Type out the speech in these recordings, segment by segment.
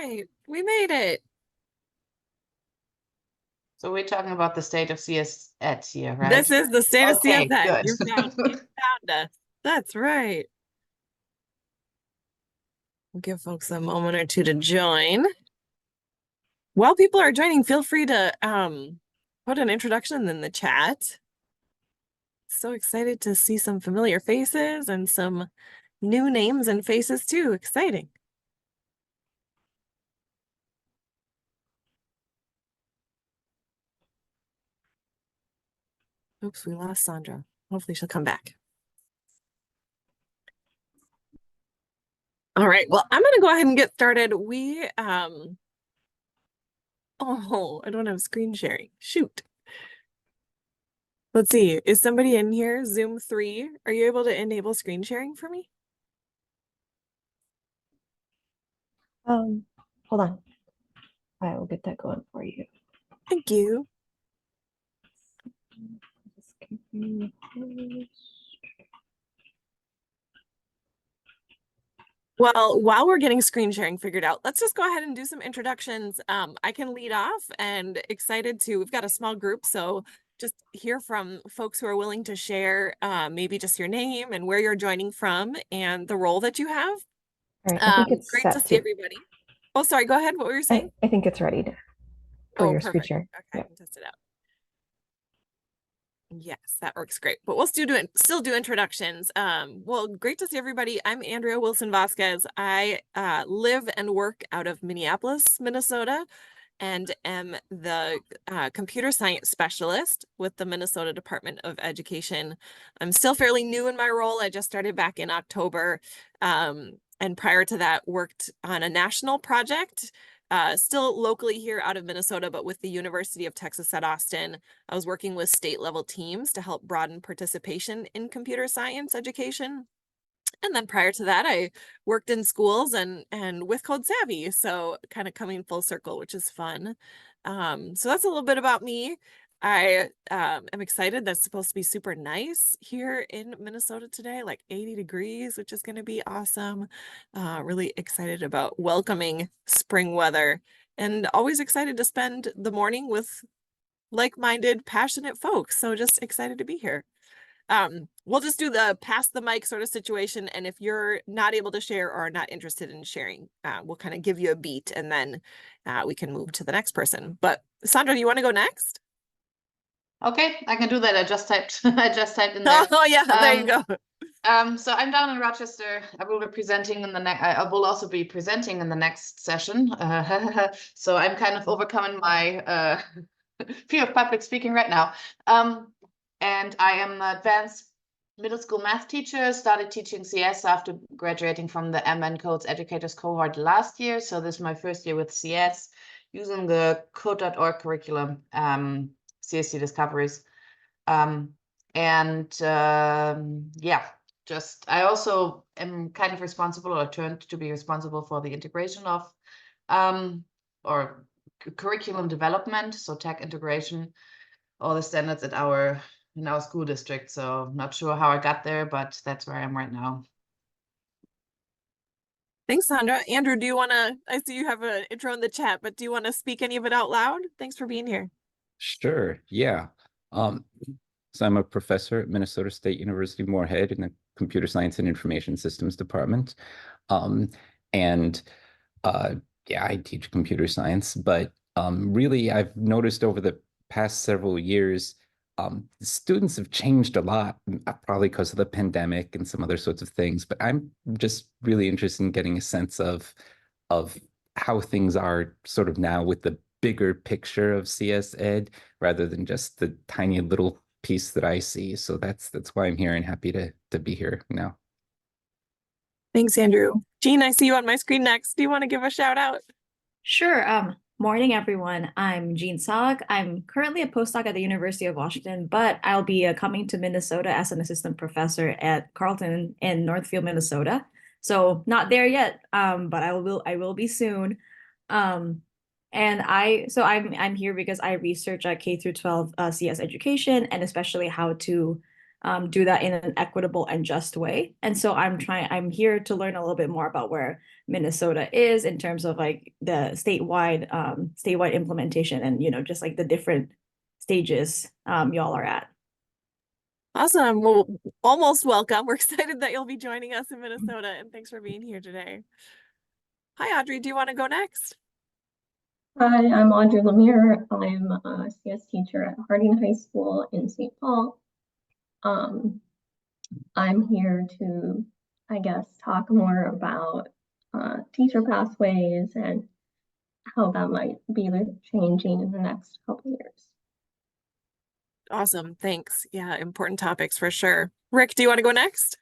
right, we made it. So we're talking about the state of CSEd here, right? This is the state of Okay, CSEd. good. You found us. That's right. We'll give folks a moment or two to join. While people are joining, feel free to put an introduction in the chat. So excited to see some familiar faces and some new names and faces too. Exciting. Oops, we lost Sandra. Hopefully she'll come back. All right, well, I'm gonna go ahead and get started. Oh, I don't have screen sharing. Shoot. Let's see, is somebody in here? Zoom 3, are you able to enable screen sharing for me? Hold on. I will get that going for you. Thank you. Well, while we're getting screen sharing figured out, let's just go ahead and do some introductions. I can lead off and excited to, we've got a small group, so just hear from folks who are willing to share maybe just your name and where you're joining from and the role that you have. All right, I think it's Great set to see everybody. Oh, sorry, go ahead. What were you saying? I think it's ready for your screen Perfect. share. Okay, Yeah. I can test it out. Yes, that works great. But we'll still do introductions. Well, great to see everybody. I'm Andrea Wilson Vasquez. I live and work out of Minneapolis, Minnesota, and am the computer science specialist with the Minnesota Department of Education. I'm still fairly new in my role. I just started back in October. And prior to that, worked on a national project, still locally here out of Minnesota, but with the University of Texas at Austin. I was working with state level teams to help broaden participation in computer science education. And then prior to that, I worked in schools and with Code Savvy. So kind of coming full circle, which is fun. So that's a little bit about me. I am excited. That's supposed to be super nice here in Minnesota today, like 80 degrees, which is going to be awesome. Really excited about welcoming spring weather and always excited to spend the morning with like-minded, passionate folks. So just excited to be here. We'll just do the pass the mic sort of situation. And if you're not able to share or not interested in sharing, we'll kind of give you a beat and then we can move to the next person. But Sandra, do you want to go next? Okay, I can do that. I just typed in there. Oh yeah, there you go. So I'm down in Rochester. I will be presenting in the next. I will also be presenting in the next session. So I'm kind of overcoming my fear of public speaking right now. And I am an advanced middle school math teacher. Started teaching CS after graduating from the MNCodes Educators cohort last year. So this is my first year with CS, using the code.org curriculum, CSC discoveries. Yeah, just I also am kind of responsible, or turned to be responsible, for the integration of or curriculum development, so tech integration, all the standards in our school district. So not sure how I got there, but that's where I am right now. Thanks, Sandra. Andrew, do you want to, I see you have an intro in the chat, but do you want to speak any of it out loud? Thanks for being here. Sure, yeah. So I'm a professor at Minnesota State University Moorhead in the Computer Science and Information Systems Department. Yeah, I teach computer science, but really I've noticed over the past several years, students have changed a lot, probably because of the pandemic and some other sorts of things, but I'm just really interested in getting a sense of how things are sort of now with the bigger picture of CSEd rather than just the tiny little piece that I see. So that's why I'm here and happy to be here now. Thanks, Andrew. Jean, I see you on my screen next. Do you want to give a shout out? Sure. Morning, everyone. I'm Jean Sog. I'm currently a postdoc at the University of Washington, but I'll be coming to Minnesota as an assistant professor at Carleton in Northfield, Minnesota. So not there yet, but I will be soon. I'm here because I research K through 12 CS education, and especially how to do that in an equitable and just way. And so I'm here to learn a little bit more about where Minnesota is in terms of like the statewide implementation and, you know, just like the different stages y'all are at. Awesome. Well, almost welcome. We're excited that you'll be joining us in Minnesota, and thanks for being here today. Hi, Audrey. Do you want to go next? Hi, I'm Audrey Lemire. I'm a CS teacher at Harding High School in St. Paul. I'm here to, I guess, talk more about teacher pathways and how that might be changing in the next couple of years. Awesome. Thanks. Yeah, important topics for sure. Rick, do you want to go next?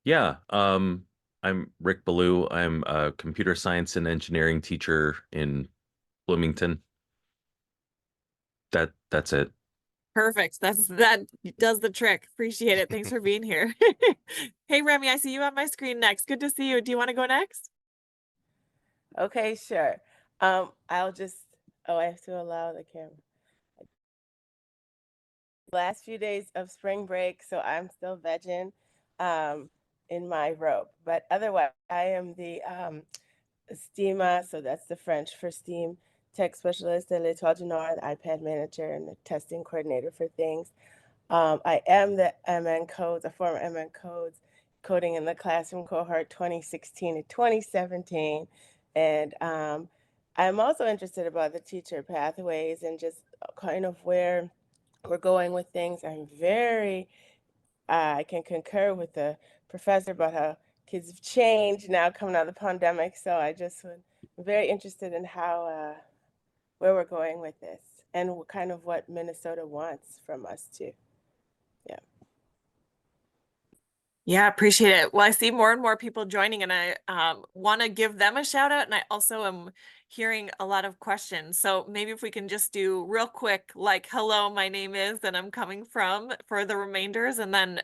Yeah, I'm Rick Ballou. I'm a computer science and engineering teacher in Bloomington. That's it. Perfect. That does the trick. Appreciate it. Thanks for being here. Hey, Remy, I see you on my screen next. Good to see you. Do you want to go next? Okay, sure. I'll just, I have to allow the camera. Last few days of spring break, so I'm still vegging in my robe. But otherwise, I am the STEMA, so that's the French for STEAM tech specialist at L'Étoile du Nord, the iPad manager and the testing coordinator for things. I am the MNCodes, a former MNCodes coding in the classroom cohort 2016 to 2017. And I'm also interested about the teacher pathways and just kind of where we're going with things. I'm very, I can concur with the professor about how kids have changed now coming out of the pandemic. So I'm very interested in how, where we're going with this and kind of what Minnesota wants from us too. Yeah. Yeah, appreciate it. Well, I see more and more people joining, and I want to give them a shout out. And I also am hearing a lot of questions. So maybe if we can just do real quick, like, hello, my name is, and I'm coming from for the remainders. And then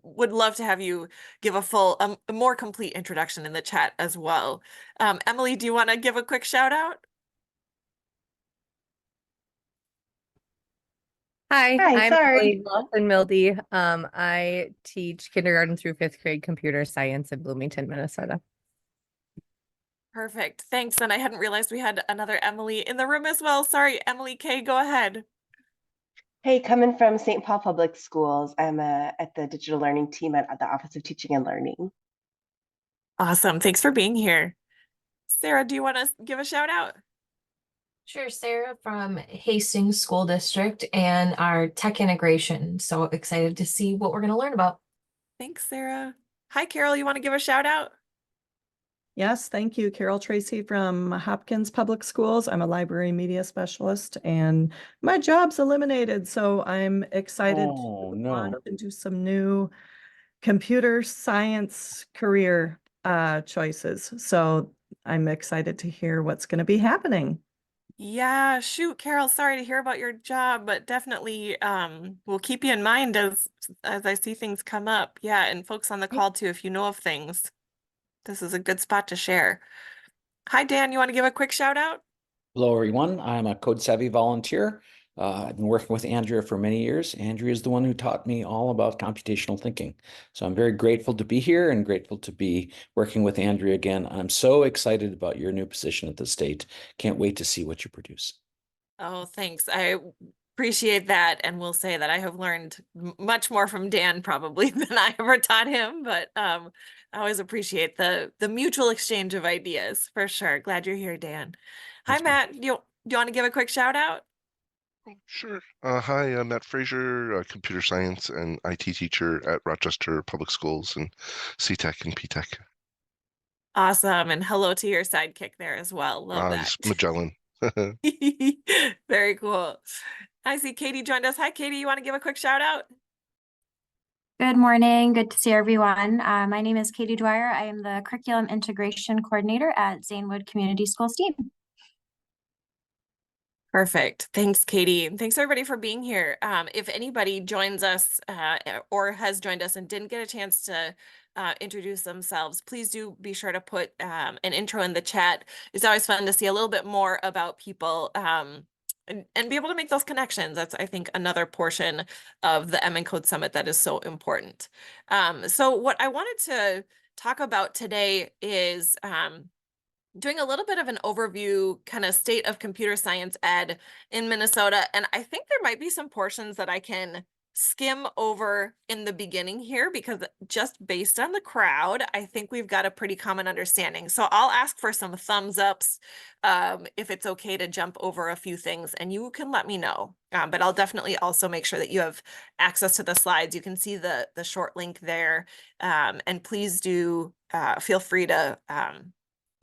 would love to have you give a full, a more complete introduction in the chat as well. Emily, do you want to give a quick shout out? Hi, I'm sorry. Lawson Mildy. I teach kindergarten through 5th grade computer science in Bloomington, Minnesota. Perfect. Thanks. And I hadn't realized we had another Emily in the room as well. Sorry, Emily K, go ahead. Hey, coming from St. Paul Public Schools, I'm at the digital learning team at the Office of Teaching and Learning. Awesome. Thanks for being here. Sarah, do you want to give a shout out? Sure, Sarah from Hastings School District and our tech integration. So excited to see what we're going to learn about. Thanks, Sarah. Hi, Carol. You want to give a shout out? Yes, thank you. Carol Tracy from Hopkins Public Schools. I'm a library media specialist and my job's eliminated. So I'm excited to launch into some new computer science career choices. So I'm excited to hear what's going to be happening. Yeah, shoot, Carol, sorry to hear about your job, but definitely we'll keep you in mind as I see things come up. Yeah, and folks on the call too, if you know of things, this is a good spot to share. Hi, Dan, you want to give a quick shout out? Hello, everyone. I'm a Code Savvy volunteer. I've been working with Andrea for many years. Andrea is the one who taught me all about computational thinking. So I'm very grateful to be here and grateful to be working with Andrea again. I'm so excited about your new position at the state. Can't wait to see what you produce. Oh, thanks. I appreciate that. And will say that I have learned much more from Dan probably than I ever taught him, but I always appreciate the mutual exchange of ideas for sure. Glad you're here, Dan. Hi, Matt. Do you want to give a quick shout out? Sure. Hi, I'm Matt Frazier, a computer science and IT teacher at Rochester Public Schools and C-Tech and P-Tech. Awesome. And hello to your sidekick there as well. Love that. Magellan. Very cool. I see Katie joined us. Hi, Katie. You want to give a quick shout out? Good morning. Good to see everyone. My name is Katie Dwyer. I am the Curriculum Integration Coordinator at Zanewood Community Schools team. Perfect. Thanks, Katie. And thanks everybody for being here. If anybody joins us or has joined us and didn't get a chance to introduce themselves, please do be sure to put an intro in the chat. It's always fun to see a little bit more about people and be able to make those connections. That's, I think, another portion of the MNCodes Summit that is so important. So what I wanted to talk about today is doing a little bit of an overview, kind of state of computer science ed in Minnesota. And I think there might be some portions that I can skim over in the beginning here, because just based on the crowd, I think we've got a pretty common understanding. So I'll ask for some thumbs ups if it's okay to jump over a few things, and you can let me know. But I'll definitely also make sure that you have access to the slides. You can see the short link there, and please do feel free to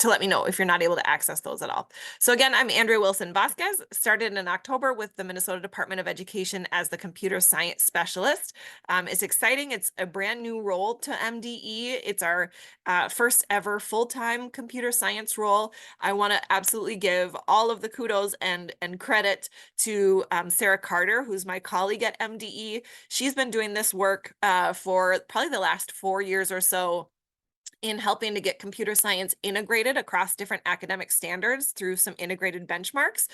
let me know if you're not able to access those at all. So again, I'm Andrea Wilson Vasquez, started in October with the Minnesota Department of Education as the computer science specialist. It's exciting. It's a brand new role to MDE. It's our first ever full-time computer science role. I want to absolutely give all of the kudos and credit to Sarah Carter, who's my colleague at MDE. She's been doing this work for probably the last 4 years or so, in helping to get computer science integrated across different academic standards through some integrated benchmarks.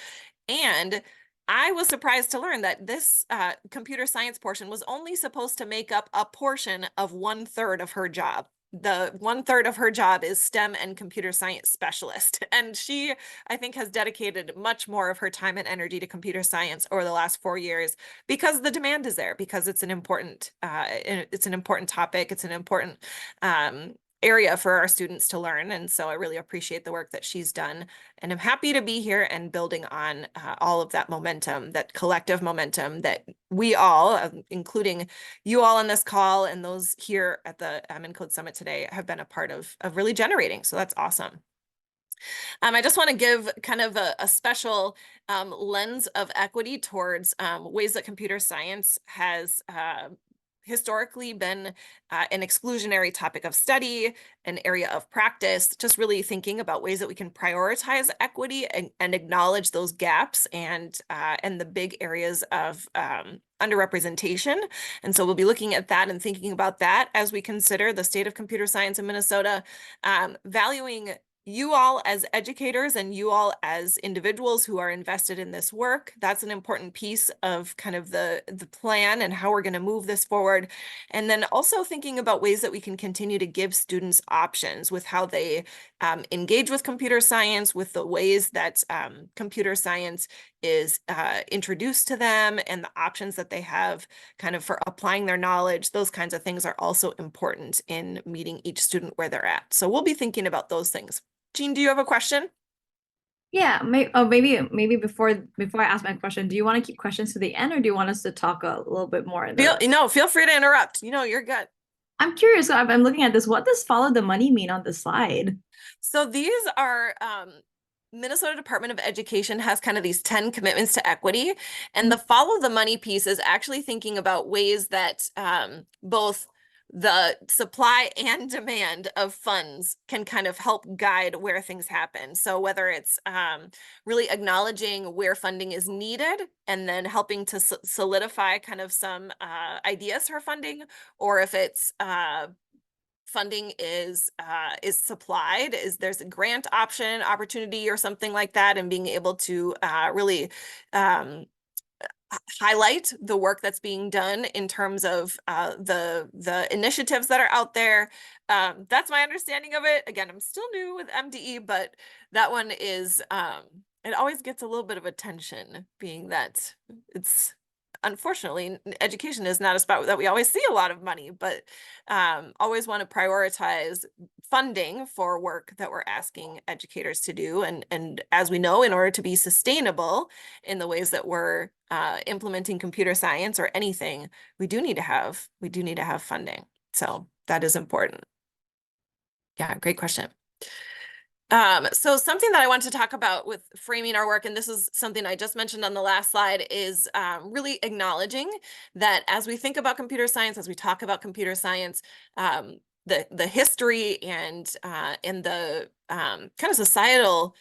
And I was surprised to learn that this computer science portion was only supposed to make up a portion of 1/3 of her job. The 1/3 of her job is STEM and computer science specialist. And she, I think, has dedicated much more of her time and energy to computer science over the last 4 years, because the demand is there, because it's an important topic. It's an important area for our students to learn. And so I really appreciate the work that she's done, and I'm happy to be here and building on all of that momentum, that collective momentum that we all, including you all on this call and those here at the MNCodes Summit today, have been a part of really generating. So that's awesome. I just want to give kind of a special lens of equity towards ways that computer science has historically been an exclusionary topic of study, an area of practice, just really thinking about ways that we can prioritize equity and acknowledge those gaps and the big areas of underrepresentation. And so we'll be looking at that and thinking about that as we consider the state of computer science in Minnesota, valuing you all as educators and you all as individuals who are invested in this work. That's an important piece of kind of the plan and how we're going to move this forward. And then also thinking about ways that we can continue to give students options with how they engage with computer science, with the ways that computer science is introduced to them, and the options that they have kind of for applying their knowledge. Those kinds of things are also important in meeting each student where they're at. So we'll be thinking about those things. Jean, do you have a question? Yeah, maybe before I ask my question, do you want to keep questions to the end, or do you want us to talk a little bit more? Feel free to interrupt. You're good. I'm curious. I'm looking at this. What does follow the money mean on the slide? So these are Minnesota Department of Education has kind of these 10 commitments to equity, and the follow the money piece is actually thinking about ways that both the supply and demand of funds can kind of help guide where things happen. So whether it's really acknowledging where funding is needed and then helping to solidify kind of some ideas for funding, or if it's funding is supplied, there's a grant opportunity or something like that, and being able to really highlight the work that's being done in terms of the initiatives that are out there. That's my understanding of it. Again, I'm still new with MDE, but that one is, it always gets a little bit of attention, being that it's, unfortunately, education is not a spot that we always see a lot of money, but always want to prioritize funding for work that we're asking educators to do. And as we know, in order to be sustainable in the ways that we're implementing computer science or anything, we do need to have funding. So that is important. Yeah, great question. So something that I want to talk about with framing our work, and this is something I just mentioned on the last slide, is really acknowledging that as we think about computer science, as we talk about computer science, the history and the kind of societal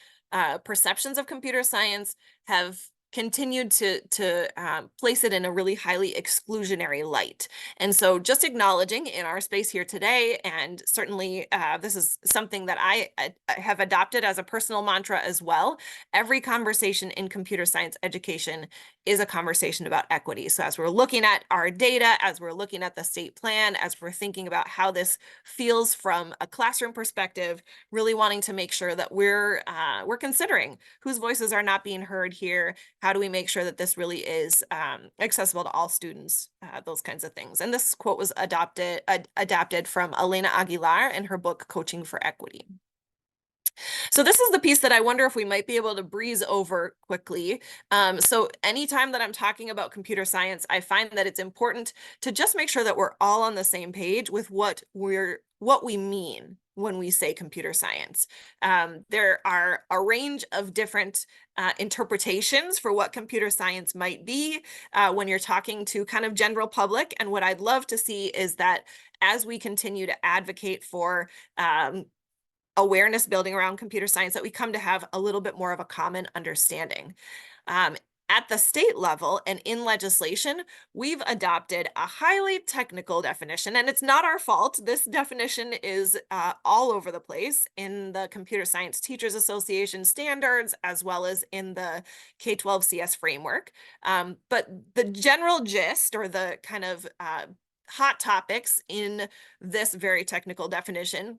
perceptions of computer science have continued to place it in a really highly exclusionary light. And so just acknowledging in our space here today, and certainly this is something that I have adopted as a personal mantra as well, every conversation in computer science education is a conversation about equity. So as we're looking at our data, as we're looking at the state plan, as we're thinking about how this feels from a classroom perspective, really wanting to make sure that we're considering whose voices are not being heard here. How do we make sure that this really is accessible to all students, those kinds of things. And this quote was adapted from Elena Aguilar in her book, Coaching for Equity. So this is the piece that I wonder if we might be able to breeze over quickly. So anytime that I'm talking about computer science, I find that it's important to just make sure that we're all on the same page with what we mean when we say computer science. There are a range of different interpretations for what computer science might be when you're talking to kind of general public. And what I'd love to see is that as we continue to advocate for awareness building around computer science, that we come to have a little bit more of a common understanding. At the state level and in legislation, we've adopted a highly technical definition, and it's not our fault. This definition is all over the place in the Computer Science Teachers Association standards, as well as in the K-12 CS framework. But the general gist, or the kind of hot topics in this very technical definition,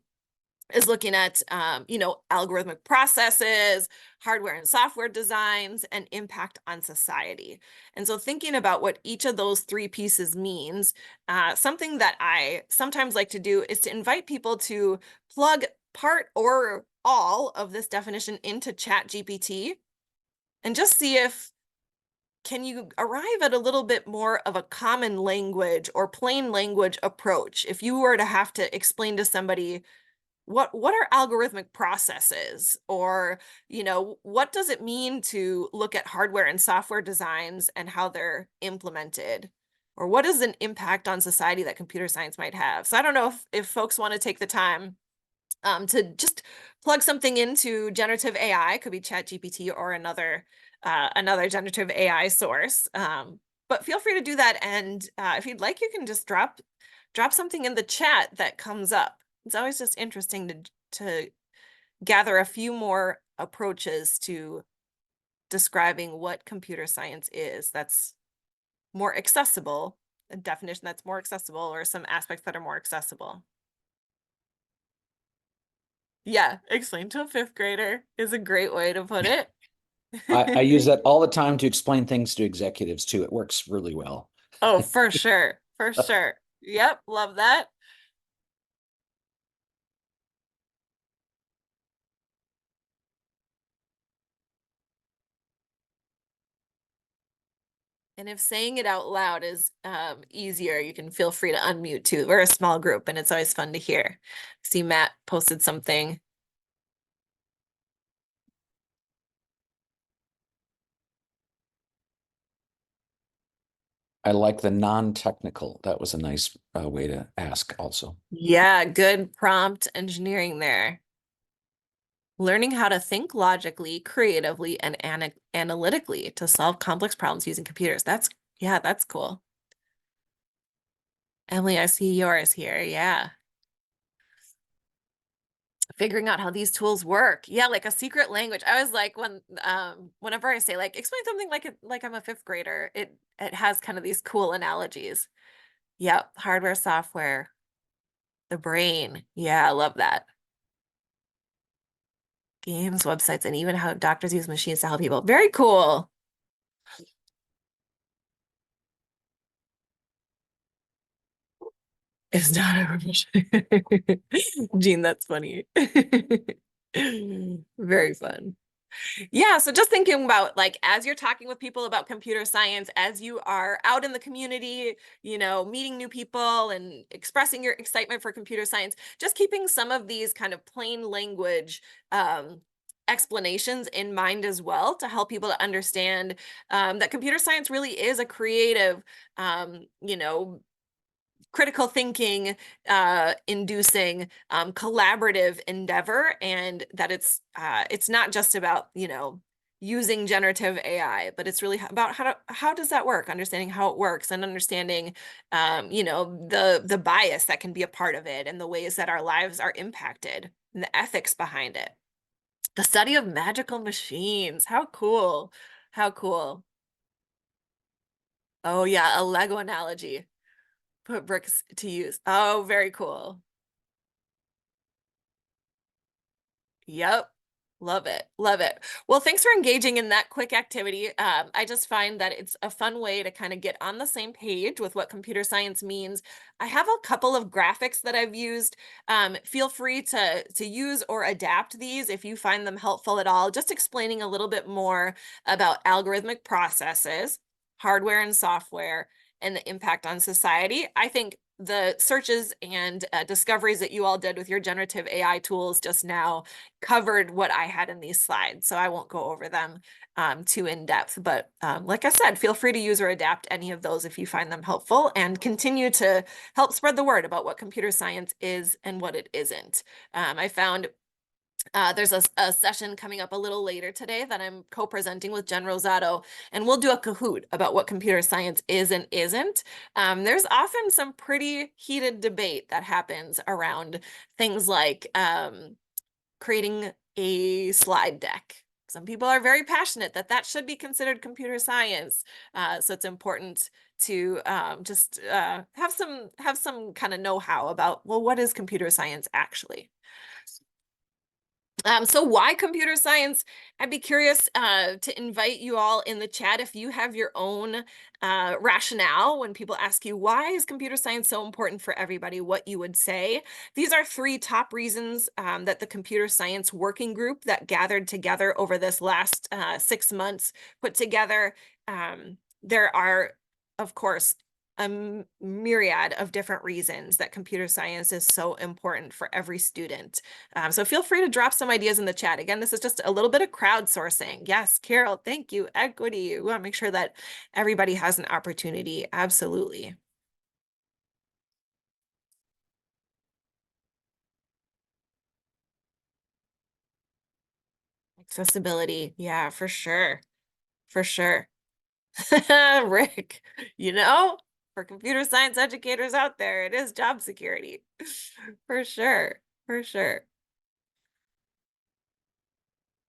is looking at, algorithmic processes, hardware and software designs, and impact on society. And so thinking about what each of those three pieces means, something that I sometimes like to do is to invite people to plug part or all of this definition into ChatGPT and just see if can you arrive at a little bit more of a common language or plain language approach. If you were to have to explain to somebody what are algorithmic processes, or, what does it mean to look at hardware and software designs and how they're implemented, or what is an impact on society that computer science might have? So I don't know if folks want to take the time to just plug something into generative AI, could be ChatGPT or another generative AI source. But feel free to do that. And if you'd like, you can just drop something in the chat that comes up. It's always just interesting to gather a few more approaches to describing what computer science is that's more accessible, a definition that's more accessible, or some aspects that are more accessible. Yeah, explain to a fifth grader is a great way to put it. I use that all the time to explain things to executives too. It works really well. Oh, for sure. For sure. Yep. Love that. And if saying it out loud is easier, you can feel free to unmute too. We're a small group and it's always fun to hear. See, Matt posted something. I like the non-technical. That was a nice way to ask also. Yeah, good prompt engineering there. Learning how to think logically, creatively, and analytically to solve complex problems using computers. That's cool. Emily, I see yours here. Yeah. Figuring out how these tools work. Yeah, like a secret language. I was like, whenever I say explain something like I'm a fifth grader, it has kind of these cool analogies. Yep, hardware, software, the brain. Yeah, I love that. Games, websites, and even how doctors use machines to help people. Very cool. It's not a revision. Jean, that's funny. Very fun. Yeah, so just thinking about as you're talking with people about computer science, as you are out in the community, meeting new people and expressing your excitement for computer science, just keeping some of these kind of plain language explanations in mind as well, to help people to understand that computer science really is a creative, critical thinking inducing collaborative endeavor, and that it's not just about using generative AI, but it's really about how does that work, understanding how it works and understanding, you know, the bias that can be a part of it and the ways that our lives are impacted and the ethics behind it. The study of magical machines. How cool. How cool. Oh yeah, a Lego analogy. Put bricks to use. Oh, very cool. Yep. Love it. Love it. Well, thanks for engaging in that quick activity. I just find that it's a fun way to kind of get on the same page with what computer science means. I have a couple of graphics that I've used. Feel free to use or adapt these if you find them helpful at all. Just explaining a little bit more about algorithmic processes, hardware and software, and the impact on society. I think the searches and discoveries that you all did with your generative AI tools just now covered what I had in these slides, so I won't go over them too in depth. But like I said, feel free to use or adapt any of those if you find them helpful, and continue to help spread the word about what computer science is and what it isn't. I found there's a session coming up a little later today that I'm co-presenting with Jen Rosato, and we'll do a Kahoot about what computer science is and isn't. There's often some pretty heated debate that happens around things like creating a slide deck. Some people are very passionate that that should be considered computer science. So it's important to just have some kind of know-how about, well, what is computer science actually? So why computer science? I'd be curious to invite you all in the chat if you have your own rationale when people ask you, why is computer science so important for everybody, what you would say. These are 3 top reasons that the computer science working group that gathered together over this last 6 months put together. There are, of course, a myriad of different reasons that computer science is so important for every student. So feel free to drop some ideas in the chat. Again, this is just a little bit of crowdsourcing. Yes, Carol, thank you. Equity. We want to make sure that everybody has an opportunity. Absolutely. Accessibility. Yeah, for sure. For sure. Rick, you know, for computer science educators out there, it is job security. For sure. For sure.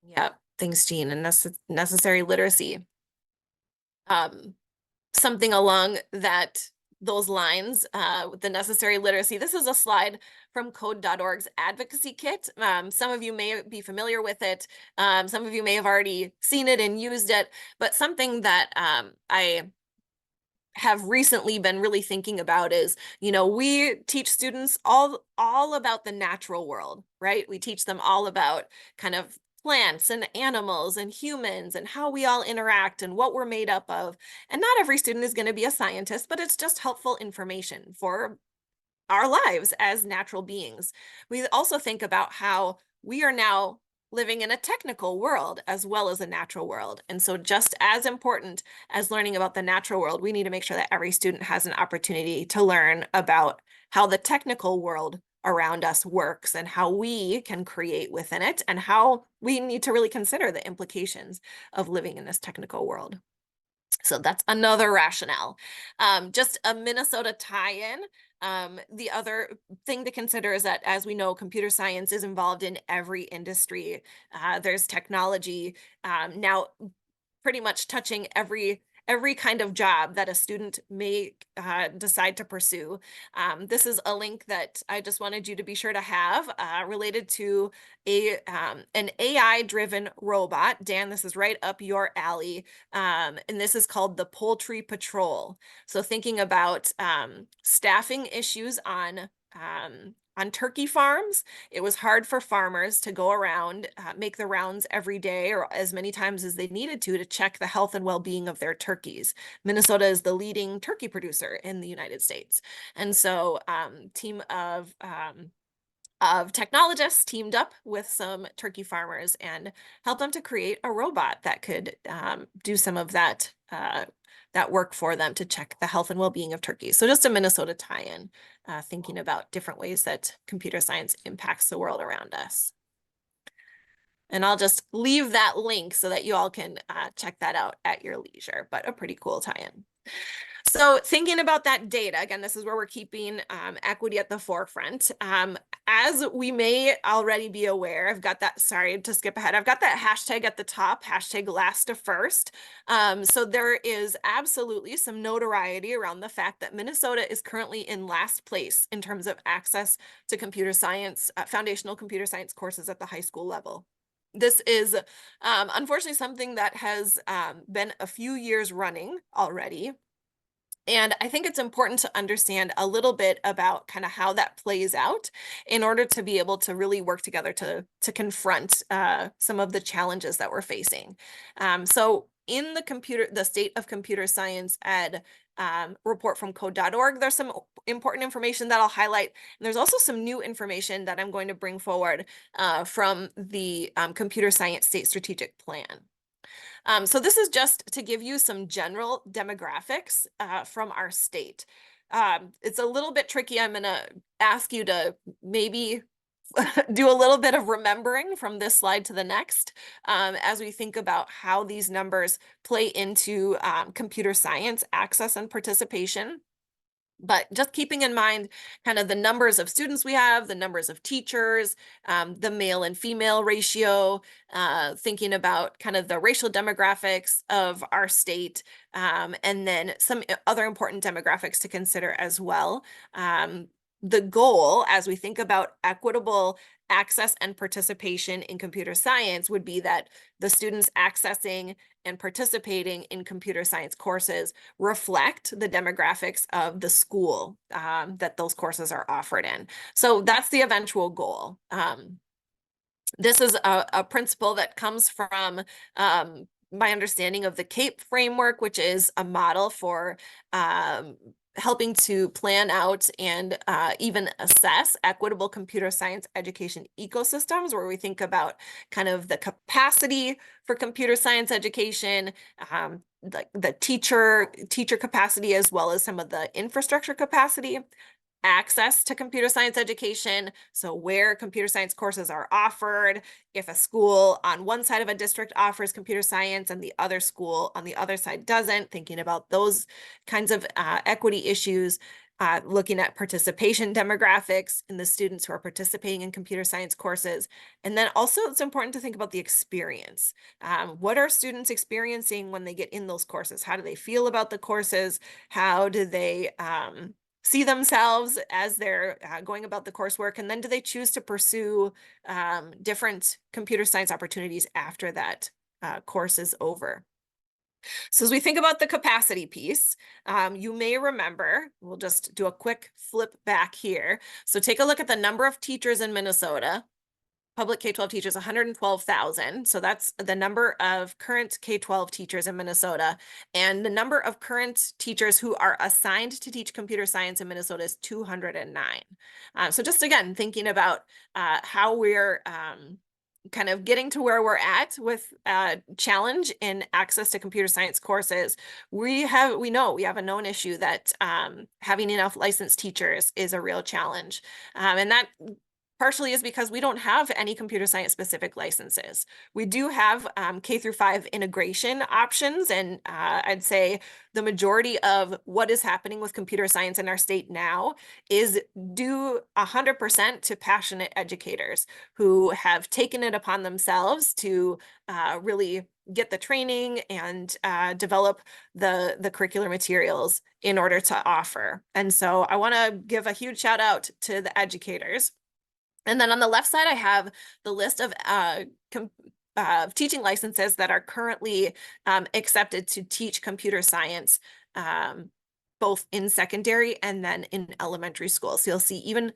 Yeah, thanks, Jean. And necessary literacy. Something along those lines, with the necessary literacy. This is a slide from code.org's advocacy kit. Some of you may be familiar with it. Some of you may have already seen it and used it, but something that I have recently been really thinking about is, you know, we teach students all about the natural world, right? We teach them all about kind of plants and animals and humans and how we all interact and what we're made up of. And not every student is going to be a scientist, but it's just helpful information for our lives as natural beings. We also think about how we are now living in a technical world as well as a natural world. And so just as important as learning about the natural world, we need to make sure that every student has an opportunity to learn about how the technical world around us works and how we can create within it, and how we need to really consider the implications of living in this technical world. So that's another rationale. Just a Minnesota tie-in. The other thing to consider is that, as we know, computer science is involved in every industry. There's technology now pretty much touching every kind of job that a student may decide to pursue. This is a link that I just wanted you to be sure to have related to an AI-driven robot. Dan, this is right up your alley. And this is called the Poultry Patrol. So thinking about staffing issues on turkey farms, it was hard for farmers to go around, make the rounds every day or as many times as they needed to check the health and well-being of their turkeys. Minnesota is the leading turkey producer in the United States. And so team of technologists teamed up with some turkey farmers and helped them to create a robot that could do some of that work for them to check the health and well-being of turkeys. So just a Minnesota tie-in, thinking about different ways that computer science impacts the world around us. And I'll just leave that link so that you all can check that out at your leisure, but a pretty cool tie-in. So thinking about that data, again, this is where we're keeping equity at the forefront. As we may already be aware, I've got that, sorry to skip ahead, I've got that hashtag at the top, hashtag last to first. So there is absolutely some notoriety around the fact that Minnesota is currently in last place in terms of access to computer science, foundational computer science courses at the high school level. This is unfortunately something that has been a few years running already. And I think it's important to understand a little bit about kind of how that plays out in order to be able to really work together to confront some of the challenges that we're facing. So in the State of Computer Science Ed report from code.org, there's some important information that I'll highlight. And there's also some new information that I'm going to bring forward from the Computer Science State Strategic Plan. So this is just to give you some general demographics from our state. It's a little bit tricky. I'm going to ask you to maybe do a little bit of remembering from this slide to the next as we think about how these numbers play into computer science access and participation. But just keeping in mind kind of the numbers of students we have, the numbers of teachers, the male and female ratio, thinking about kind of the racial demographics of our state, and then some other important demographics to consider as well. The goal, as we think about equitable access and participation in computer science, would be that the students accessing and participating in computer science courses reflect the demographics of the school that those courses are offered in. So that's the eventual goal. This is a principle that comes from my understanding of the CAPE framework, which is a model for helping to plan out and even assess equitable computer science education ecosystems, where we think about kind of the capacity for computer science education, the teacher capacity, as well as some of the infrastructure capacity, access to computer science education, so where computer science courses are offered, if a school on one side of a district offers computer science and the other school on the other side doesn't, thinking about those kinds of equity issues, looking at participation demographics in the students who are participating in computer science courses. And then also it's important to think about the experience. What are students experiencing when they get in those courses? How do they feel about the courses? How do they see themselves as they're going about the coursework? And then do they choose to pursue different computer science opportunities after that course is over? So as we think about the capacity piece, you may remember, we'll just do a quick flip back here. So take a look at the number of teachers in Minnesota. Public K-12 teachers, 112,000. So that's the number of current K-12 teachers in Minnesota. And the number of current teachers who are assigned to teach computer science in Minnesota is 209. So just again, thinking about how we're kind of getting to where we're at with challenge in access to computer science courses, we know we have a known issue that having enough licensed teachers is a real challenge. And that partially is because we don't have any computer science specific licenses. We do have K through 5 integration options, and I'd say the majority of what is happening with computer science in our state now is due 100% to passionate educators who have taken it upon themselves to really get the training and develop the curricular materials in order to offer. And so I want to give a huge shout out to the educators. And then on the left side, I have the list of teaching licenses that are currently accepted to teach computer science, both in secondary and then in elementary school. So you'll see even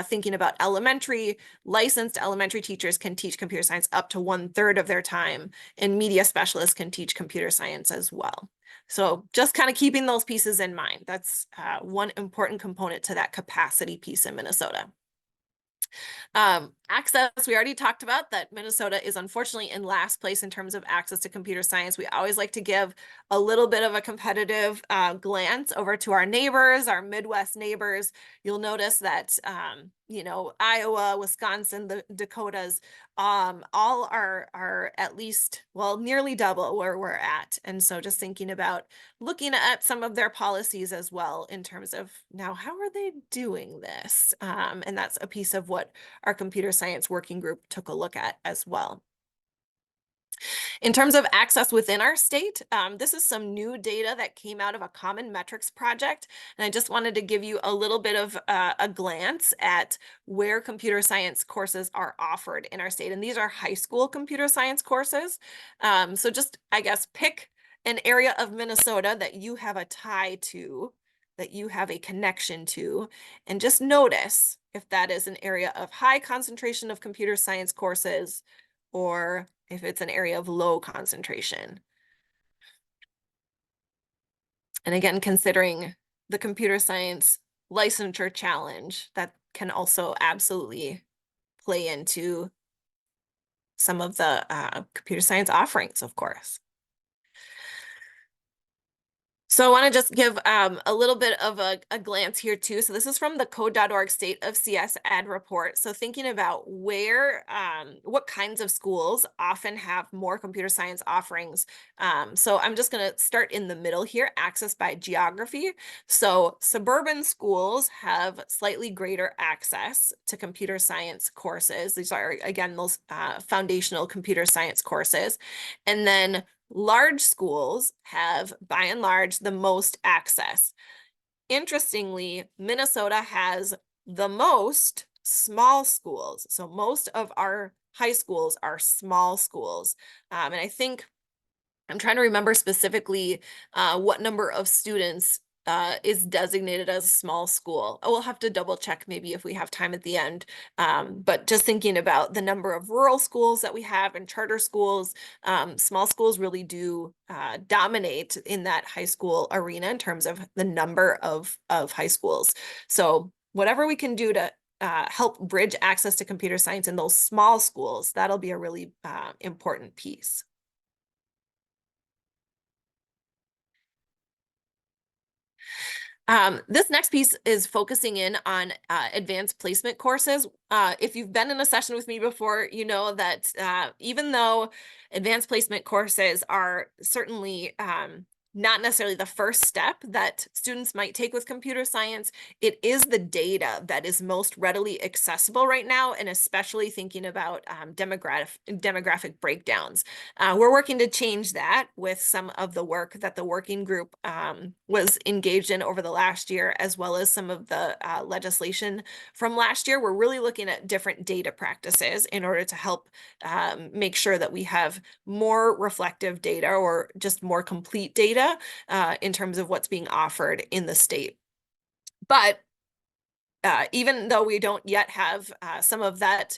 thinking about elementary, licensed elementary teachers can teach computer science up to 1/3 of their time, and media specialists can teach computer science as well. So just kind of keeping those pieces in mind. That's one important component to that capacity piece in Minnesota. Access, we already talked about that Minnesota is unfortunately in last place in terms of access to computer science. We always like to give a little bit of a competitive glance over to our neighbors, our Midwest neighbors. You'll notice that you know, Iowa, Wisconsin, the Dakotas, all are at least, well, nearly double where we're at. And so just thinking about looking at some of their policies as well in terms of now, how are they doing this? And that's a piece of what our computer science working group took a look at as well. In terms of access within our state, this is some new data that came out of a common metrics project. And I just wanted to give you a little bit of a glance at where computer science courses are offered in our state. And these are high school computer science courses. So just, I guess, pick an area of Minnesota that you have a tie to, that you have a connection to, and just notice if that is an area of high concentration of computer science courses, or if it's an area of low concentration. And again, considering the computer science licensure challenge, that can also absolutely play into some of the computer science offerings, of course. So I want to just give a little bit of a glance here too. So this is from the code.org State of CSEd report. So thinking about where, what kinds of schools often have more computer science offerings. So I'm just going to start in the middle here, access by geography. So suburban schools have slightly greater access to computer science courses. These are, again, those foundational computer science courses. And then large schools have, by and large, the most access. Interestingly, Minnesota has the most small schools. So most of our high schools are small schools. And I think, I'm trying to remember specifically what number of students is designated as a small school. We'll have to double check maybe if we have time at the end. But just thinking about the number of rural schools that we have and charter schools, small schools really do dominate in that high school arena in terms of the number of high schools. So whatever we can do to help bridge access to computer science in those small schools, that'll be a really important piece. This next piece is focusing in on advanced placement courses. If you've been in a session with me before, you know that even though advanced placement courses are certainly not necessarily the first step that students might take with computer science, it is the data that is most readily accessible right now, and especially thinking about demographic breakdowns. We're working to change that with some of the work that the working group was engaged in over the last year, as well as some of the legislation from last year. We're really looking at different data practices in order to help make sure that we have more reflective data, or just more complete data in terms of what's being offered in the state. But even though we don't yet have some of that,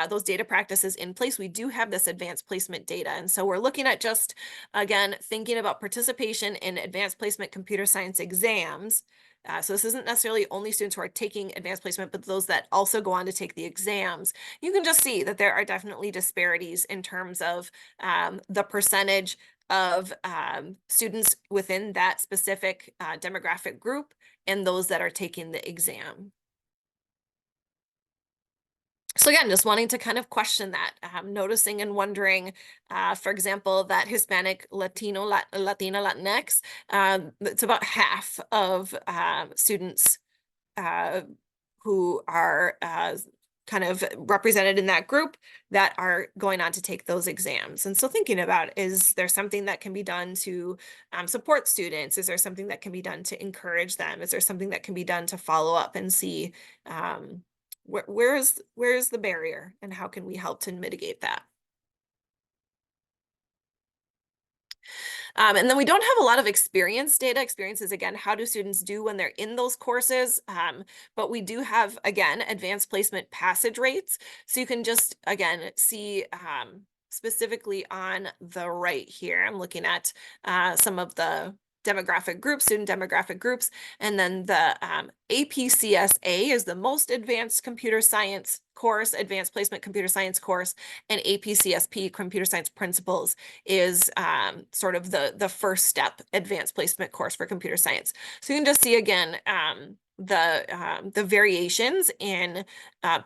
those data practices in place, we do have this advanced placement data. And so we're looking at just, again, thinking about participation in advanced placement computer science exams. So this isn't necessarily only students who are taking advanced placement, but those that also go on to take the exams. You can just see that there are definitely disparities in terms of the percentage of students within that specific demographic group and those that are taking the exam. So again, just wanting to kind of question that, noticing and wondering, for example, that Hispanic, Latino, Latina, Latinx, it's about half of students who are kind of represented in that group that are going on to take those exams. And so thinking about, is there something that can be done to support students? Is there something that can be done to encourage them? Is there something that can be done to follow up and see where's the barrier, and how can we help to mitigate that? And then we don't have a lot of experience data. Experience is, again, how do students do when they're in those courses? But we do have, again, advanced placement passage rates. So you can just, again, see specifically on the right here, I'm looking at some of the demographic groups, student demographic groups, and then the APCSA is the most advanced computer science course, advanced placement computer science course, and APCSP, computer science principles, is sort of the first step advanced placement course for computer science. So you can just see, again, the variations in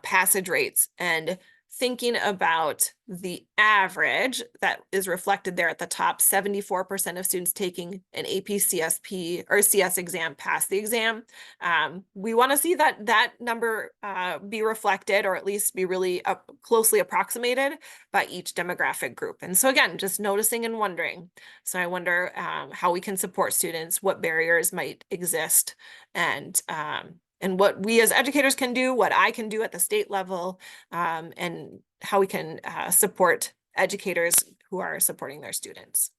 passage rates and thinking about the average that is reflected there at the top, 74% of students taking an AP CSP or CS exam pass the exam. We want to see that number be reflected, or at least be really closely approximated by each demographic group. And so again, just noticing and wondering. So I wonder how we can support students, what barriers might exist, and what we as educators can do, what I can do at the state level, and how we can support educators who are supporting their students.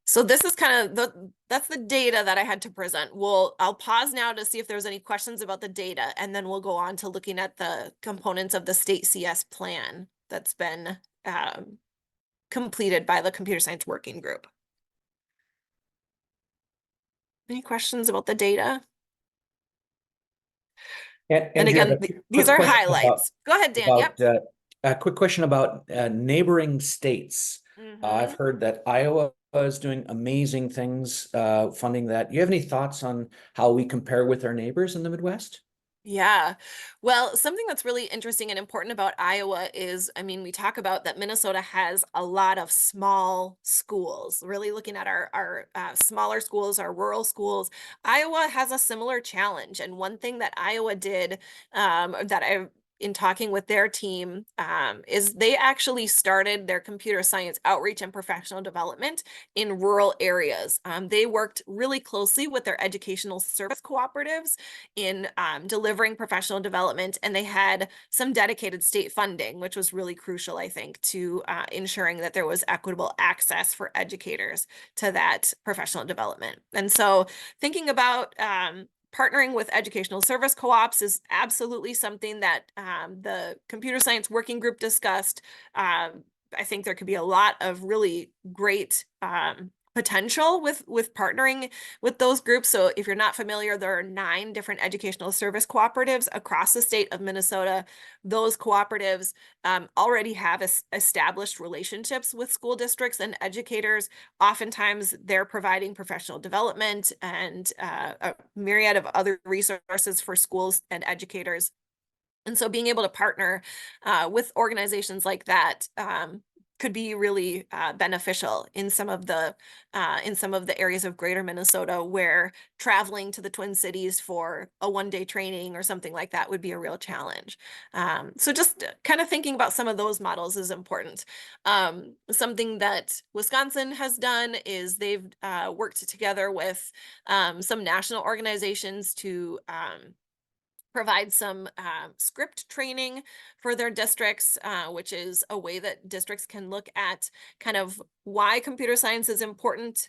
So this is kind of that's the data that I had to present. I'll pause now to see if there's any questions about the data, and then we'll go on to looking at the components of the state CS plan that's been completed by the Computer Science Working Group. Any questions about the data? And again, these are highlights. Go ahead, Dan. Yep. A quick question about neighboring states. I've heard that Iowa is doing amazing things funding that. Do you have any thoughts on how we compare with our neighbors in the Midwest? Yeah, well, something that's really interesting and important about Iowa is, I mean, we talk about that Minnesota has a lot of small schools, really looking at our smaller schools, our rural schools. Iowa has a similar challenge. And one thing that Iowa did in talking with their team is they actually started their computer science outreach and professional development in rural areas. They worked really closely with their educational service cooperatives in delivering professional development, and they had some dedicated state funding, which was really crucial, I think, to ensuring that there was equitable access for educators to that professional development. And so thinking about partnering with educational service co-ops is absolutely something that the Computer Science Working Group discussed. I think there could be a lot of really great potential with partnering with those groups. So if you're not familiar, there are 9 different educational service cooperatives across the state of Minnesota. Those cooperatives already have established relationships with school districts and educators. Oftentimes they're providing professional development and a myriad of other resources for schools and educators. And so being able to partner with organizations like that could be really beneficial in some of the areas of greater Minnesota where traveling to the Twin Cities for a one-day training or something like that would be a real challenge. So just kind of thinking about some of those models is important. Something that Wisconsin has done is they've worked together with some national organizations to provide some script training for their districts, which is a way that districts can look at kind of why computer science is important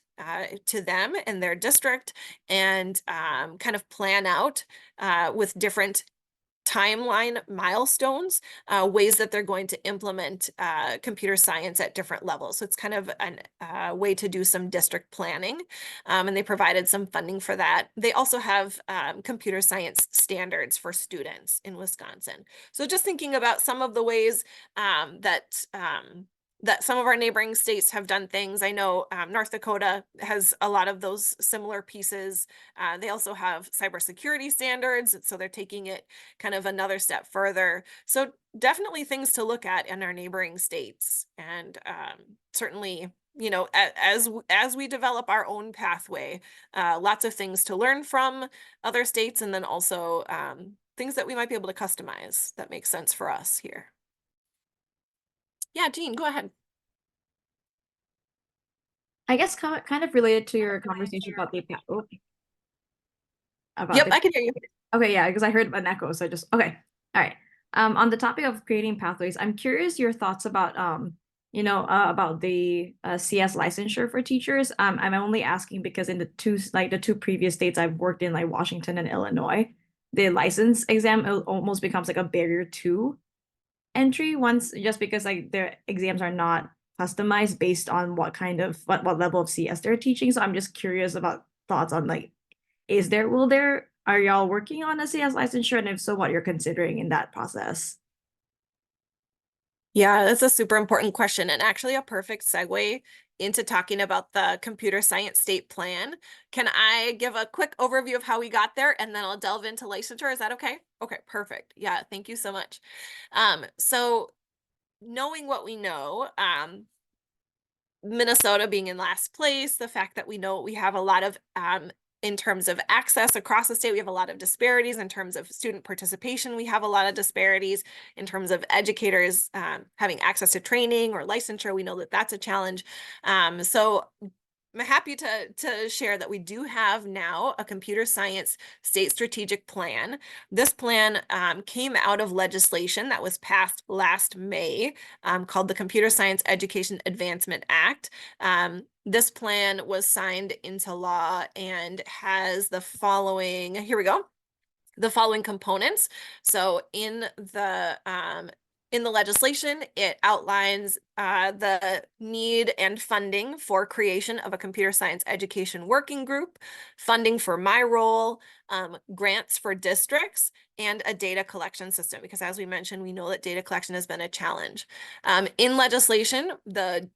to them and their district, and kind of plan out with different timeline milestones, ways that they're going to implement computer science at different levels. So it's kind of a way to do some district planning, and they provided some funding for that. They also have computer science standards for students in Wisconsin. So just thinking about some of the ways that some of our neighboring states have done things. I know North Dakota has a lot of those similar pieces. They also have cybersecurity standards, so they're taking it kind of another step further. So definitely things to look at in our neighboring states, and certainly, you know, as we develop our own pathway, lots of things to learn from other states, and then also things that we might be able to customize that make sense for us here. Yeah, Jean, go ahead. I guess kind of related to your conversation about the I can hear you. Okay, yeah, because I heard an echo, so I just okay. All right. On the topic of creating pathways, I'm curious your thoughts about about the CS licensure for teachers. I'm only asking because in the two previous states I've worked in, like Washington and Illinois, the license exam almost becomes like a barrier to entry once, just because like their exams are not customized based on what level of CS they're teaching. So I'm just curious about thoughts on like, are y'all working on a CS licensure, and if so, what you're considering in that process? Yeah, that's a super important question, and actually a perfect segue into talking about the computer science state plan. Can I give a quick overview of how we got there, and then I'll delve into licensure? Is that okay? Okay, perfect. Yeah, thank you so much. So knowing what we know, Minnesota being in last place, the fact that we know we have a lot of in terms of access across the state, we have a lot of disparities. In terms of student participation, we have a lot of disparities. In terms of educators having access to training or licensure, we know that that's a challenge. So I'm happy to share that we do have now a computer science state strategic plan. This plan came out of legislation that was passed last May called the Computer Science Education Advancement Act. This plan was signed into law and has the following, here we go, the following components. So in the legislation, it outlines the need and funding for creation of a computer science education working group, funding for my role, grants for districts, and a data collection system, because as we mentioned, we know that data collection has been a challenge. In legislation, the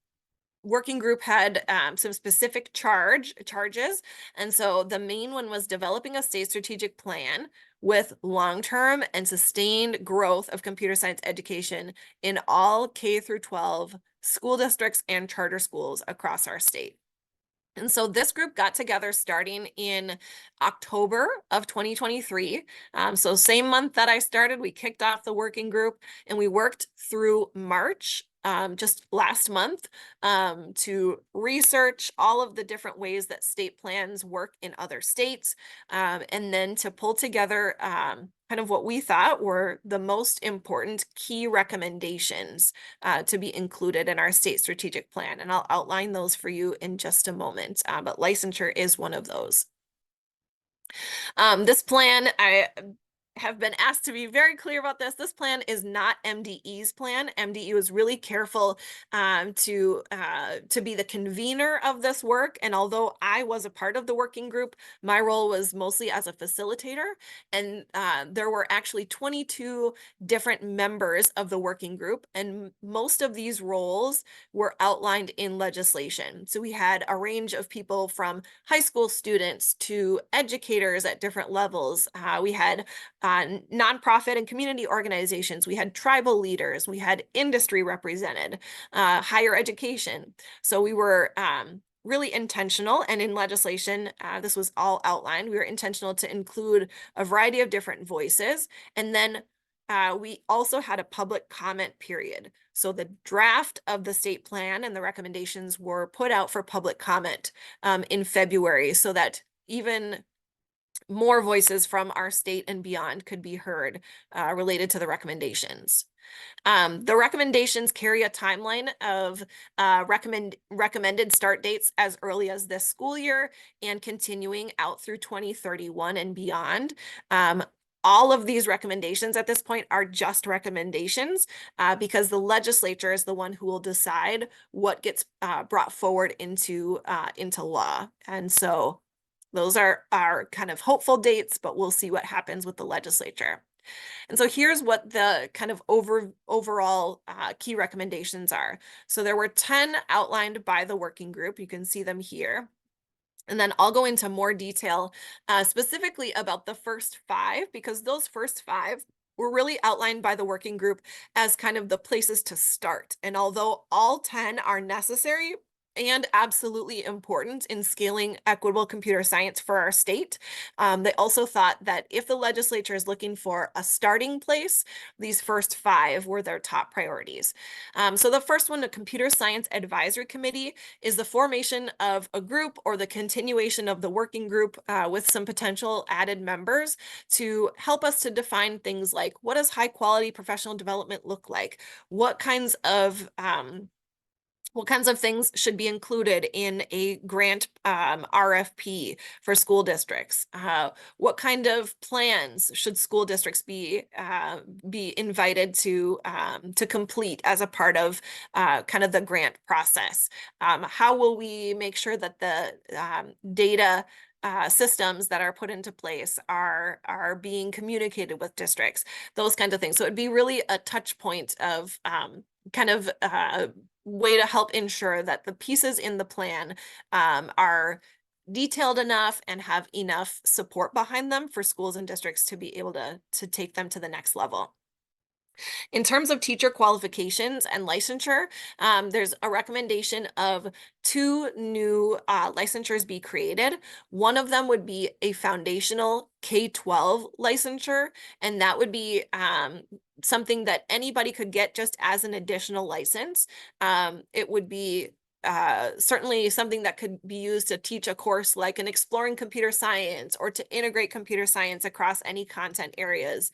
working group had some specific charges. And so the main one was developing a state strategic plan with long-term and sustained growth of computer science education in all K through 12 school districts and charter schools across our state. And so this group got together starting in October of 2023. So same month that I started, we kicked off the working group and we worked through March, just last month, to research all of the different ways that state plans work in other states, and then to pull together kind of what we thought were the most important key recommendations to be included in our state strategic plan. And I'll outline those for you in just a moment, but licensure is one of those. This plan, I have been asked to be very clear about this. This plan is not MDE's plan. MDE was really careful to be the convener of this work. And although I was a part of the working group, my role was mostly as a facilitator. And there were actually 22 different members of the working group. And most of these roles were outlined in legislation. So we had a range of people from high school students to educators at different levels. We had nonprofit and community organizations. We had tribal leaders. We had industry represented, higher education. So we were really intentional, and in legislation, this was all outlined. We were intentional to include a variety of different voices. And then we also had a public comment period. So the draft of the state plan and the recommendations were put out for public comment in February, so that even more voices from our state and beyond could be heard related to the recommendations. The recommendations carry a timeline of recommended start dates as early as this school year and continuing out through 2031 and beyond. All of these recommendations at this point are just recommendations because the legislature is the one who will decide what gets brought forward into law. And so those are our kind of hopeful dates, but we'll see what happens with the legislature. And so here's what the kind of overall key recommendations are. So there were 10 outlined by the working group. You can see them here. And then I'll go into more detail specifically about the first 5, because those first 5 were really outlined by the working group as kind of the places to start. And although all 10 are necessary and absolutely important in scaling equitable computer science for our state, they also thought that if the legislature is looking for a starting place, these first 5 were their top priorities. So the first one, the Computer Science Advisory Committee, is the formation of a group or the continuation of the working group with some potential added members to help us to define things like, what does high quality professional development look like? What kinds of things should be included in a grant RFP for school districts? What kind of plans should school districts be invited to complete as a part of kind of the grant process? How will we make sure that the data systems that are put into place are being communicated with districts? Those kinds of things. So it'd be really a touch point of kind of way to help ensure that the pieces in the plan are detailed enough and have enough support behind them for schools and districts to be able to take them to the next level. In terms of teacher qualifications and licensure, there's a recommendation of 2 new licensures be created. One of them would be a foundational K-12 licensure, and that would be something that anybody could get just as an additional license. It would be certainly something that could be used to teach a course like an exploring computer science or to integrate computer science across any content areas.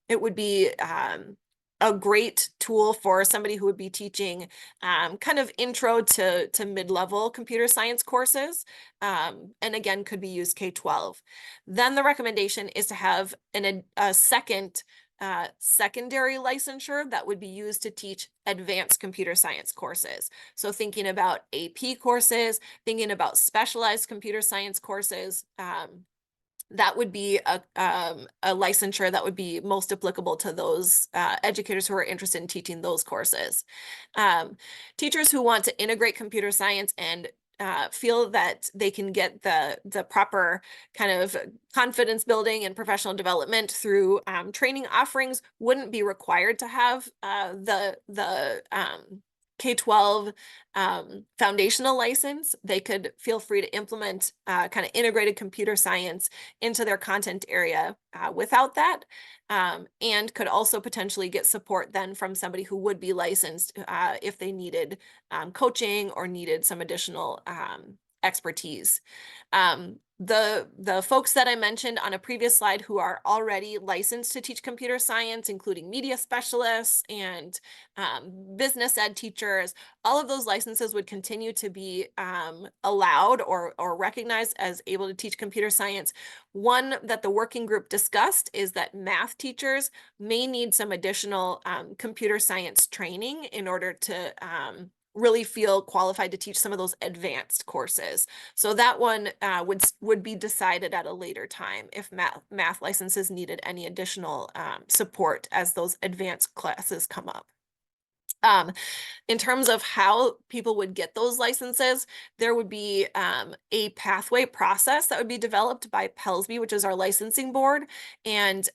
It would be a great tool for somebody who would be teaching kind of intro to mid-level computer science courses, and again could be used K-12. Then the recommendation is to have a second secondary licensure that would be used to teach advanced computer science courses. So thinking about AP courses, thinking about specialized computer science courses, that would be a licensure that would be most applicable to those educators who are interested in teaching those courses. Teachers who want to integrate computer science and feel that they can get the proper kind of confidence building and professional development through training offerings wouldn't be required to have the K-12 foundational license. They could feel free to implement kind of integrated computer science into their content area without that, and could also potentially get support then from somebody who would be licensed if they needed coaching or needed some additional expertise. The folks that I mentioned on a previous slide who are already licensed to teach computer science, including media specialists and business ed teachers, all of those licenses would continue to be allowed or recognized as able to teach computer science. One that the working group discussed is that math teachers may need some additional computer science training in order to really feel qualified to teach some of those advanced courses. So that one would be decided at a later time if math licenses needed any additional support as those advanced classes come up. In terms of how people would get those licenses, there would be a pathway process that would be developed by PELSB, which is our licensing board, and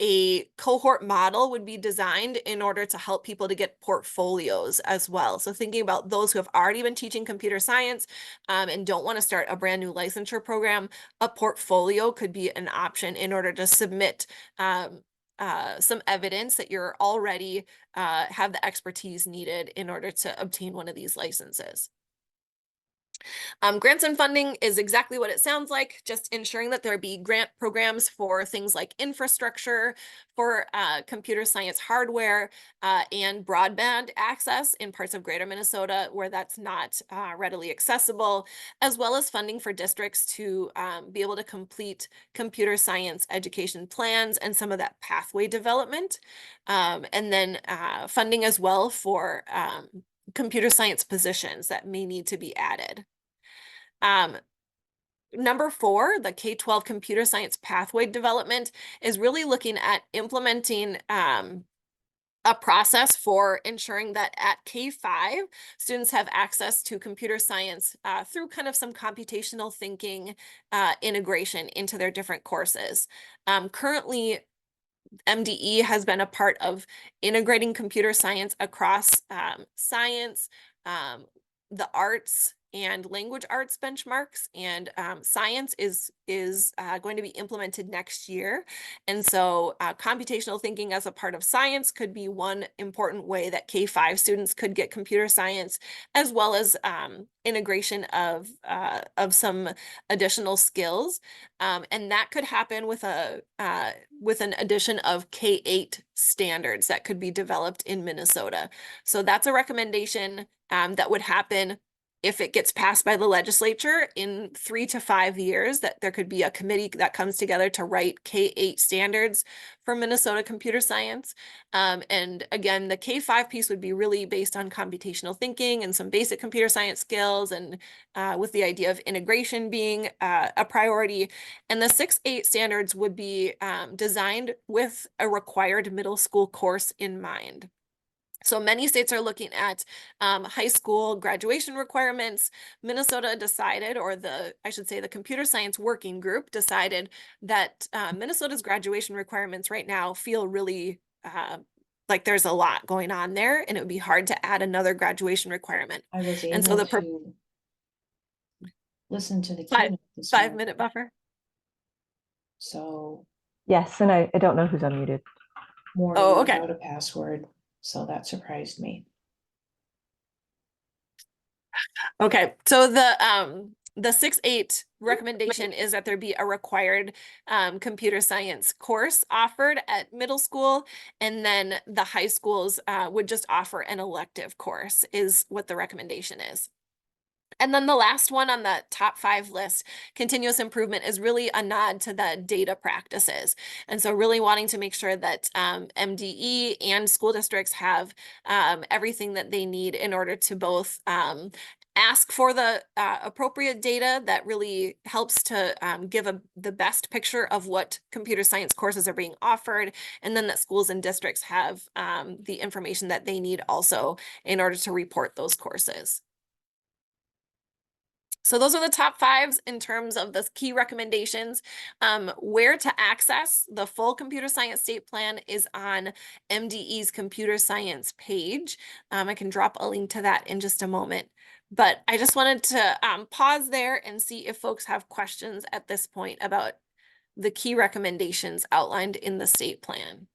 a cohort model would be designed in order to help people to get portfolios as well. So thinking about those who have already been teaching computer science and don't want to start a brand new licensure program, a portfolio could be an option in order to submit some evidence that you're already have the expertise needed in order to obtain one of these licenses. Grants and funding is exactly what it sounds like, just ensuring that there be grant programs for things like infrastructure, for computer science hardware, and broadband access in parts of Greater Minnesota where that's not readily accessible, as well as funding for districts to be able to complete computer science education plans and some of that pathway development, and then funding as well for computer science positions that may need to be added. Number 4, the K-12 computer science pathway development is really looking at implementing a process for ensuring that at K-5, students have access to computer science through kind of some computational thinking integration into their different courses. Currently, MDE has been a part of integrating computer science across science, the arts, and language arts benchmarks, and science is going to be implemented next year. And so computational thinking as a part of science could be one important way that K-5 students could get computer science, as well as integration of some additional skills. And that could happen with an addition of K-8 standards that could be developed in Minnesota. So that's a recommendation that would happen if it gets passed by the legislature in 3 to 5 years, that there could be a committee that comes together to write K-8 standards for Minnesota computer science. And again, the K-5 piece would be really based on computational thinking and some basic computer science skills, and with the idea of integration being a priority. And the 6-8 standards would be designed with a required middle school course in mind. So many states are looking at high school graduation requirements. Minnesota decided, or I should say the Computer Science Working Group decided that Minnesota's graduation requirements right now feel really like there's a lot going on there, and it would be hard to add another graduation requirement. I was And so able the to listen to the five, keynote this 5 morning. minute buffer. So Yes, and I don't know who's unmuted. more Oh, okay. without a password. So that surprised me. Okay, so the 6-8 recommendation is that there be a required computer science course offered at middle school, and then the high schools would just offer an elective course is what the recommendation is. And then the last one on the top 5 list, continuous improvement, is really a nod to the data practices. And so really wanting to make sure that MDE and school districts have everything that they need in order to both ask for the appropriate data that really helps to give the best picture of what computer science courses are being offered, and then that schools and districts have the information that they need also in order to report those courses. So those are the top 5s in terms of the key recommendations. Where to access the full computer science state plan is on MDE's computer science page. I can drop a link to that in just a moment. But I just wanted to pause there and see if folks have questions at this point about the key recommendations outlined in the state plan.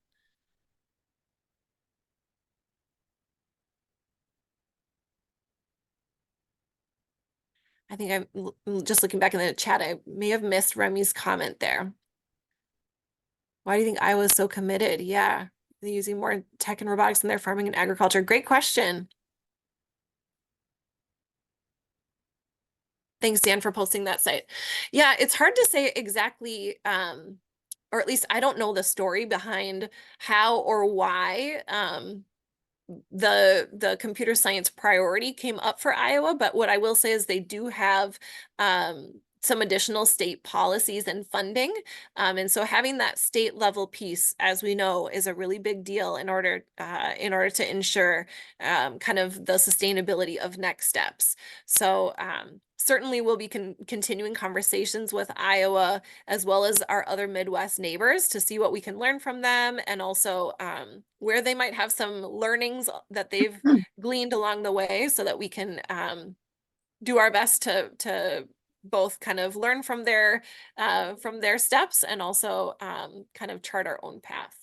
I think I'm just looking back in the chat, I may have missed Remy's comment there. Why do you think Iowa's so committed? Yeah, they're using more tech and robotics in their farming and agriculture. Great question. Thanks, Dan, for posting that site. Yeah, it's hard to say exactly, or at least I don't know the story behind how or why the computer science priority came up for Iowa, but what I will say is they do have some additional state policies and funding. And so having that state level piece, as we know, is a really big deal in order to ensure kind of the sustainability of next steps. So certainly we'll be continuing conversations with Iowa as well as our other Midwest neighbors to see what we can learn from them, and also where they might have some learnings that they've gleaned along the way, so that we can do our best to both kind of learn from their steps and also kind of chart our own path.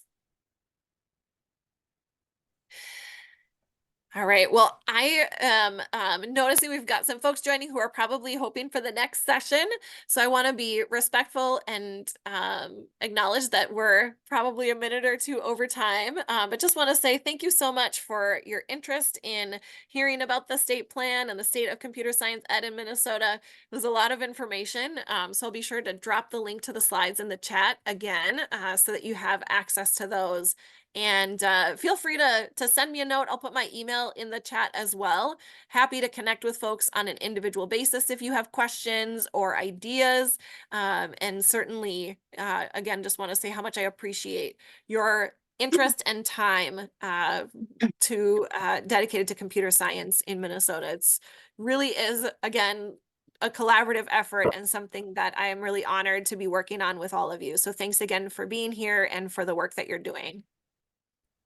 All right, well, I am noticing we've got some folks joining who are probably hoping for the next session. So I want to be respectful and acknowledge that we're probably a minute or two over time, but just want to say thank you so much for your interest in hearing about the state plan and the state of computer science ed in Minnesota. It was a lot of information, so I'll be sure to drop the link to the slides in the chat again so that you have access to those. And feel free to send me a note. I'll put my email in the chat as well. Happy to connect with folks on an individual basis if you have questions or ideas. And certainly, again, just want to say how much I appreciate your interest and time dedicated to computer science in Minnesota. It's really is, again, a collaborative effort and something that I am really honored to be working on with all of you. So thanks again for being here and for the work that you're doing.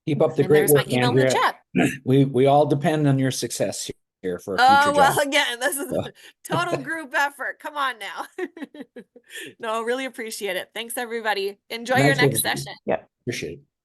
Keep up the And great there's my work, email in the Andrea. chat. We all depend on your success here for a Oh, future well, job. again, this is a total group effort. Come on now. No, really appreciate it. Thanks, everybody. Enjoy your next session. Yeah. Appreciate it.